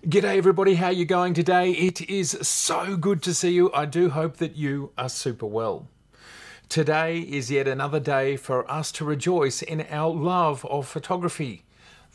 G'day everybody, how you going today? It is so good to see you. I do hope that you are super well. Today is yet another day for us to rejoice in our love of photography.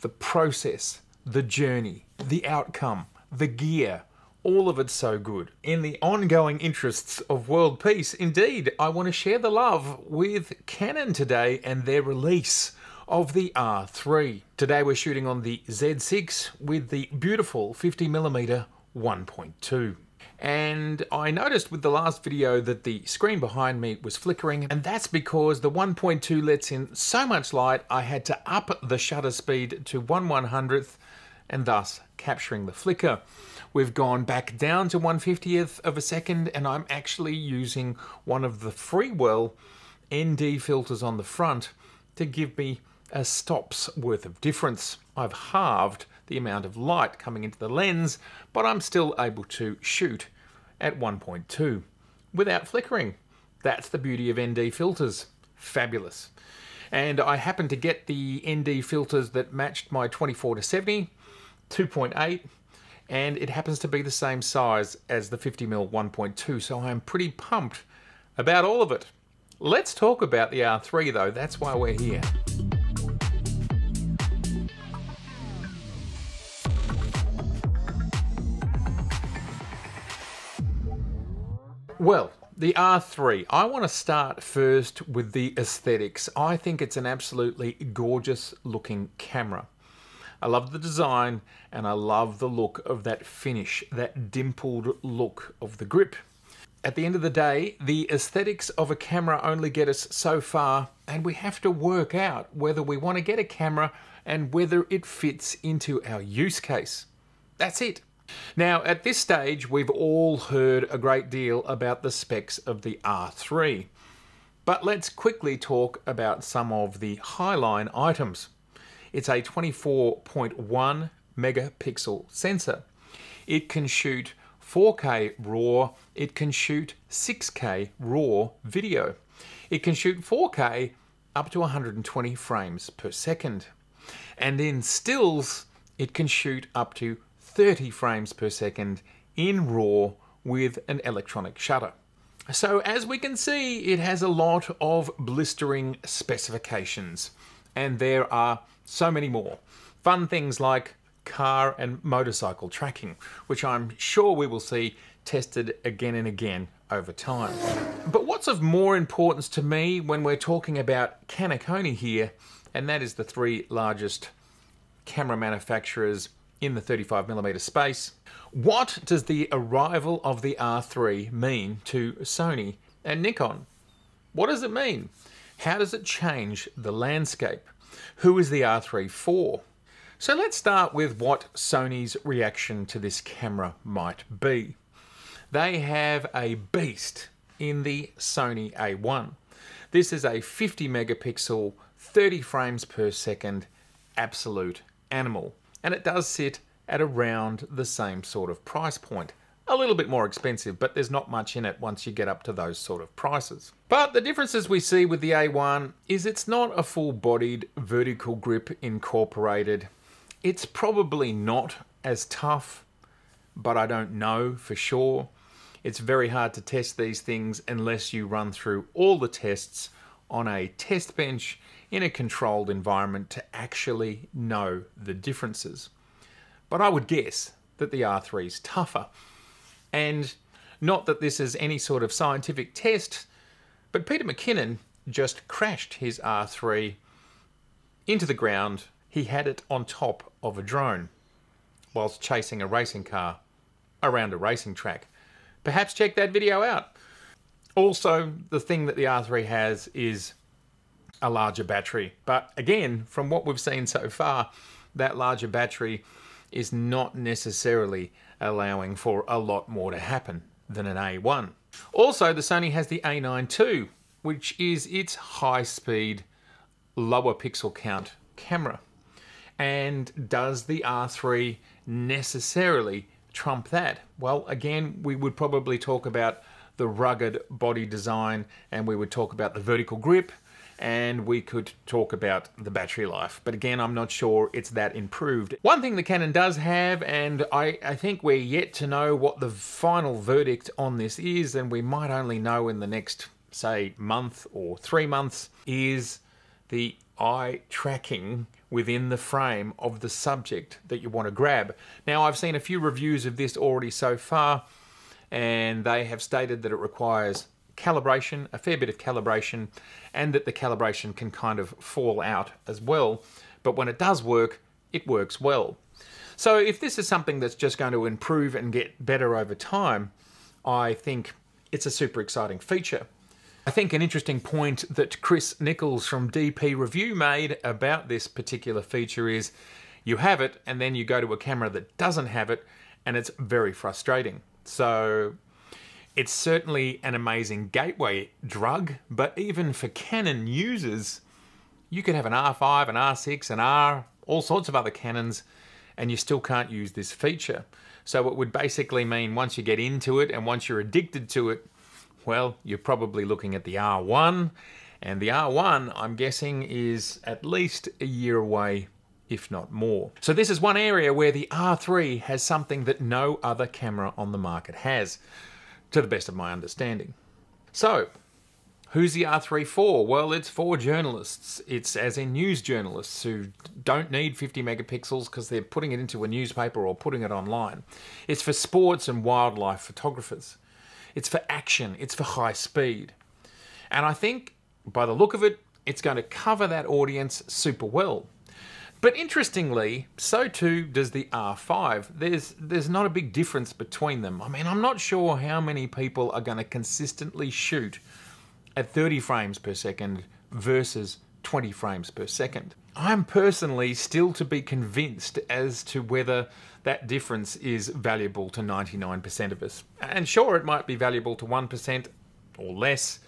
The process, the journey, the outcome, the gear, all of it's so good. In the ongoing interests of world peace, indeed, I want to share the love with Canon today and their release of the R3. Today we're shooting on the Z6 with the beautiful 50mm 1.2. And I noticed with the last video that the screen behind me was flickering, and that's because the 1.2 lets in so much light I had to up the shutter speed to 1/100th and thus capturing the flicker. We've gone back down to 1/50th of a second, and I'm actually using one of the Freewell ND filters on the front to give me a stop's worth of difference. I've halved the amount of light coming into the lens, but I'm still able to shoot at 1.2 without flickering. That's the beauty of ND filters. Fabulous. And I happened to get the ND filters that matched my 24-70, 2.8, and it happens to be the same size as the 50mm 1.2, so I'm pretty pumped about all of it. Let's talk about the R3 though, that's why we're here. Well, the R3, I want to start first with the aesthetics. I think it's an absolutely gorgeous looking camera. I love the design and I love the look of that finish, that dimpled look of the grip. At the end of the day, the aesthetics of a camera only get us so far, and we have to work out whether we want to get a camera and whether it fits into our use case. That's it. Now, at this stage, we've all heard a great deal about the specs of the R3, but let's quickly talk about some of the highline items. It's a 24.1 megapixel sensor. It can shoot 4K RAW, it can shoot 6K RAW video. It can shoot 4K up to 120 frames per second. And in stills, it can shoot up to 30 frames per second in RAW with an electronic shutter. So as we can see, it has a lot of blistering specifications, and there are so many more. Fun things like car and motorcycle tracking, which I'm sure we will see tested again and again over time. But what's of more importance to me when we're talking about Canon here, and that is the three largest camera manufacturers in the 35mm space. What does the arrival of the R3 mean to Sony and Nikon? What does it mean? How does it change the landscape? Who is the R3 for? So let's start with what Sony's reaction to this camera might be. They have a beast in the Sony A1. This is a 50 megapixel, 30 frames per second, absolute animal. And it does sit at around the same sort of price point. A little bit more expensive, but there's not much in it once you get up to those sort of prices. But the differences we see with the A1 is it's not a full-bodied vertical grip incorporated. It's probably not as tough, but I don't know for sure. It's very hard to test these things unless you run through all the tests on a test bench in a controlled environment to actually know the differences. But I would guess that the R3 is tougher. And not that this is any sort of scientific test, but Peter McKinnon just crashed his R3 into the ground. He had it on top of a drone whilst chasing a racing car around a racing track. Perhaps check that video out. Also, the thing that the R3 has is a larger battery. But again, from what we've seen so far, that larger battery is not necessarily allowing for a lot more to happen than an A1. Also, the Sony has the A9 II, which is its high-speed, lower pixel count camera. And does the R3 necessarily trump that? Well, again, we would probably talk about the rugged body design, and we would talk about the vertical grip, and we could talk about the battery life. But again, I'm not sure it's that improved. One thing the Canon does have, and I think we're yet to know what the final verdict on this is, and we might only know in the next, say, month or 3 months, is the eye tracking within the frame of the subject that you want to grab. Now, I've seen a few reviews of this already so far, and they have stated that it requires calibration, a fair bit of calibration, and that the calibration can kind of fall out as well. But when it does work, it works well. So if this is something that's just going to improve and get better over time, I think it's a super exciting feature. I think an interesting point that Chris Nichols from DP Review made about this particular feature is you have it and then you go to a camera that doesn't have it and it's very frustrating. So it's certainly an amazing gateway drug, but even for Canon users, you could have an R5, an R6, an R, all sorts of other Canons, and you still can't use this feature. So it would basically mean once you get into it and once you're addicted to it, well, you're probably looking at the R1, and the R1, I'm guessing, is at least a year away, if not more. So this is one area where the R3 has something that no other camera on the market has, to the best of my understanding. So, who's the R3 for? Well, it's for journalists. It's as in news journalists who don't need 50 megapixels because they're putting it into a newspaper or putting it online. It's for sports and wildlife photographers. It's for action, it's for high speed. And I think, by the look of it, it's going to cover that audience super well. But interestingly, so too does the R5. There's not a big difference between them. I mean, I'm not sure how many people are going to consistently shoot at 30 frames per second versus 20 frames per second. I'm personally still to be convinced as to whether that difference is valuable to 99% of us. And sure, it might be valuable to 1% or less,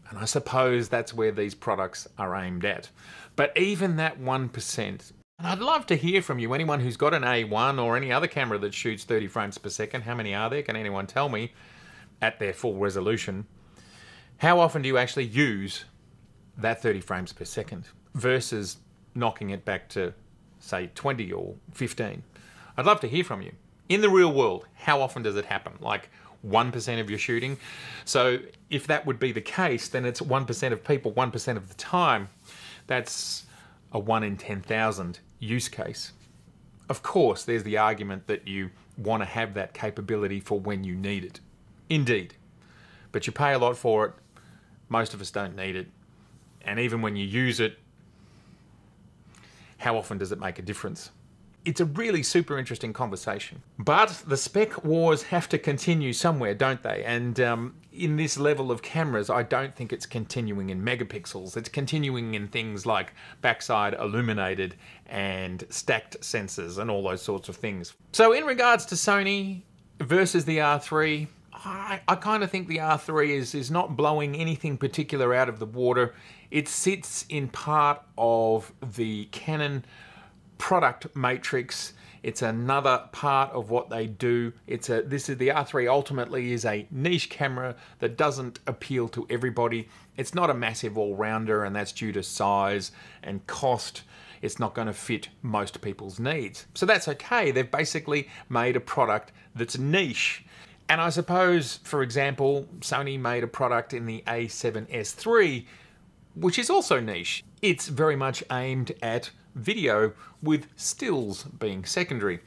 and I suppose that's where these products are aimed at. But even that 1%, and I'd love to hear from you, anyone who's got an A1 or any other camera that shoots 30 frames per second, how many are there? Can anyone tell me at their full resolution? How often do you actually use that 30 frames per second versus knocking it back to, say, 20 or 15? I'd love to hear from you. In the real world, how often does it happen? Like 1% of your shooting? So if that would be the case, then it's 1% of people, 1% of the time. That's a 1 in 10,000 use case. Of course, there's the argument that you want to have that capability for when you need it. Indeed. But you pay a lot for it. Most of us don't need it. And even when you use it, how often does it make a difference? It's a really super interesting conversation. But the spec wars have to continue somewhere, don't they? And in this level of cameras, I don't think it's continuing in megapixels. It's continuing in things like backside illuminated and stacked sensors and all those sorts of things. So in regards to Sony versus the R3, I kind of think the R3 is not blowing anything particular out of the water. It sits in part of the Canon product matrix. It's another part of what they do. The R3 ultimately is a niche camera that doesn't appeal to everybody. It's not a massive all-rounder, and that's due to size and cost. It's not going to fit most people's needs. So that's okay. They've basically made a product that's niche. And I suppose, for example, Sony made a product in the A7S III, which is also niche. It's very much aimed at video, with stills being secondary.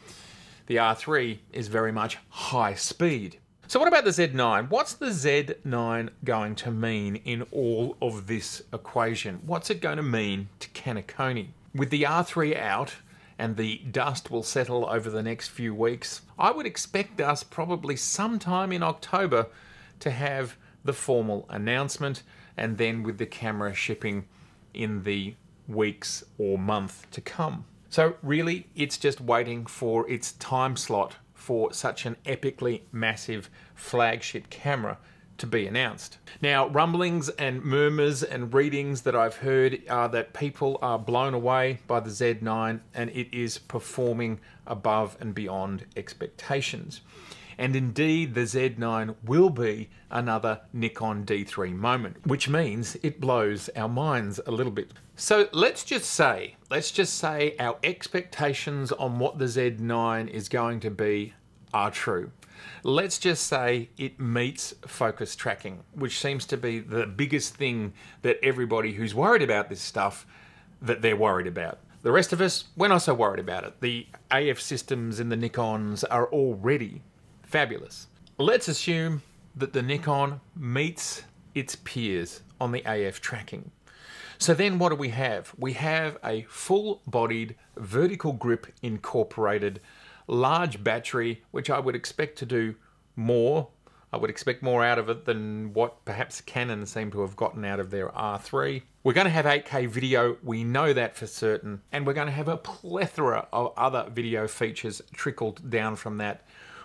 The R3 is very much high speed. So what about the Z9? What's the Z9 going to mean in all of this equation? What's it going to mean to Canacone? With the R3 out, and the dust will settle over the next few weeks, I would expect us probably sometime in October to have the formal announcement, and then with the camera shipping in the weeks or month to come. So really, it's just waiting for its time slot for such an epically massive flagship camera to be announced. Now, rumblings and murmurs and readings that I've heard are that people are blown away by the Z9, and it is performing above and beyond expectations. And indeed, the Z9 will be another Nikon D3 moment, which means it blows our minds a little bit. So let's just say our expectations on what the Z9 is going to be are true. Let's just say it meets focus tracking, which seems to be the biggest thing that everybody who's worried about this stuff, that they're worried about. The rest of us, we're not so worried about it. The AF systems in the Nikons are already fabulous. Let's assume that the Nikon meets its peers on the AF tracking. So then what do we have? We have a full-bodied vertical grip incorporated large battery, which I would expect to do more. I would expect more out of it than what perhaps Canon seem to have gotten out of their R3. We're going to have 8K video, we know that for certain, and we're going to have a plethora of other video features trickled down from that.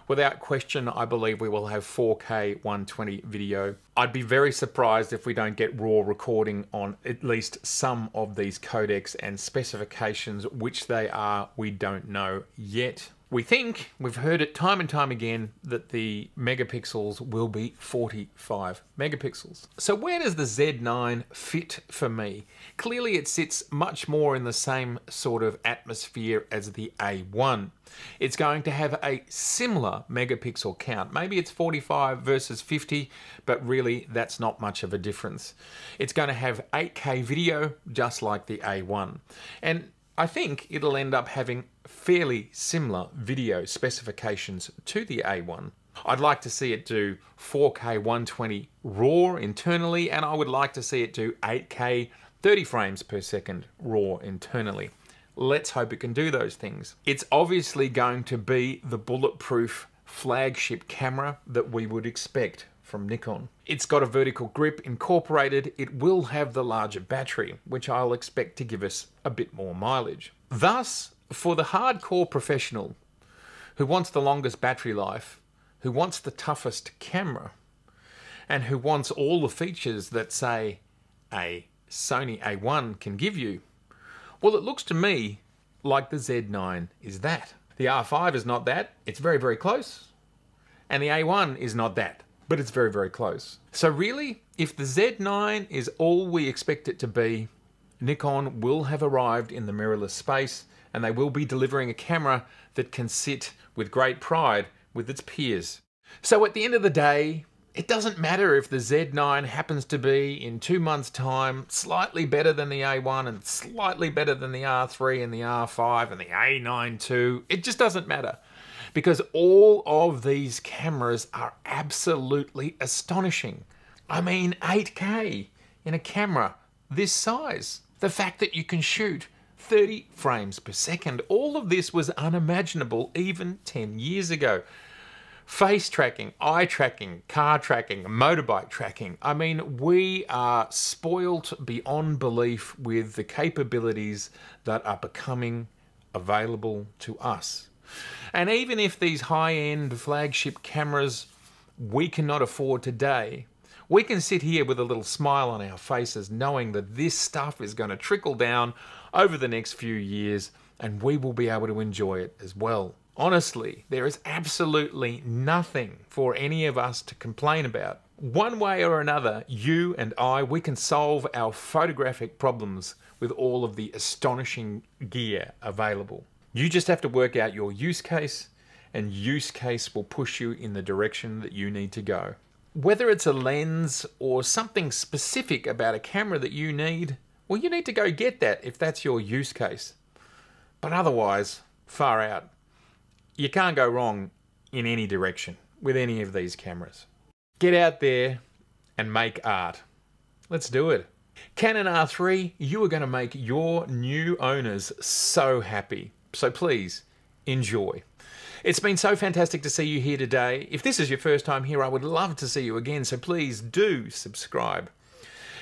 Without question, I believe we will have 4K 120 video. I'd be very surprised if we don't get raw recording on at least some of these codecs and specifications. Which they are, we don't know yet. We think, we've heard it time and time again, that the megapixels will be 45 megapixels. So where does the Z9 fit for me? Clearly it sits much more in the same sort of atmosphere as the A1. It's going to have a similar megapixel count. Maybe it's 45 versus 50, but really that's not much of a difference. It's going to have 8K video, just like the A1. And I think it'll end up having fairly similar video specifications to the A1. I'd like to see it do 4K 120 RAW internally, and I would like to see it do 8K 30 frames per second RAW internally. Let's hope it can do those things. It's obviously going to be the bulletproof flagship camera that we would expect from Nikon. It's got a vertical grip incorporated. It will have the larger battery, which I'll expect to give us a bit more mileage. Thus, for the hardcore professional who wants the longest battery life, who wants the toughest camera, and who wants all the features that, say, a Sony A1 can give you, well, it looks to me like the Z9 is that. The R5 is not that. It's very, very close. And the A1 is not that. But it's very, very close. So really, if the Z9 is all we expect it to be, Nikon will have arrived in the mirrorless space, and they will be delivering a camera that can sit with great pride with its peers. So at the end of the day, it doesn't matter if the Z9 happens to be, in 2 months' time, slightly better than the A1 and slightly better than the R3 and the R5 and the A9 II. It just doesn't matter. Because all of these cameras are absolutely astonishing. I mean, 8K in a camera this size. The fact that you can shoot 30 frames per second. All of this was unimaginable even 10 years ago. Face tracking, eye tracking, car tracking, motorbike tracking. I mean, we are spoilt beyond belief with the capabilities that are becoming available to us. And even if these high-end flagship cameras we cannot afford today, we can sit here with a little smile on our faces knowing that this stuff is going to trickle down over the next few years and we will be able to enjoy it as well. Honestly, there is absolutely nothing for any of us to complain about. One way or another, you and I, we can solve our photographic problems with all of the astonishing gear available. You just have to work out your use case, and use case will push you in the direction that you need to go. Whether it's a lens or something specific about a camera that you need, well, you need to go get that if that's your use case. But otherwise, far out. You can't go wrong in any direction with any of these cameras. Get out there and make art. Let's do it. Canon R3, you are going to make your new owners so happy. So please, enjoy. It's been so fantastic to see you here today. If this is your first time here, I would love to see you again, so please do subscribe.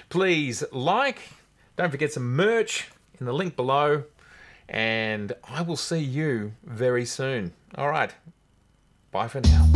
Please like, don't forget some merch in the link below, and I will see you very soon. All right, bye for now.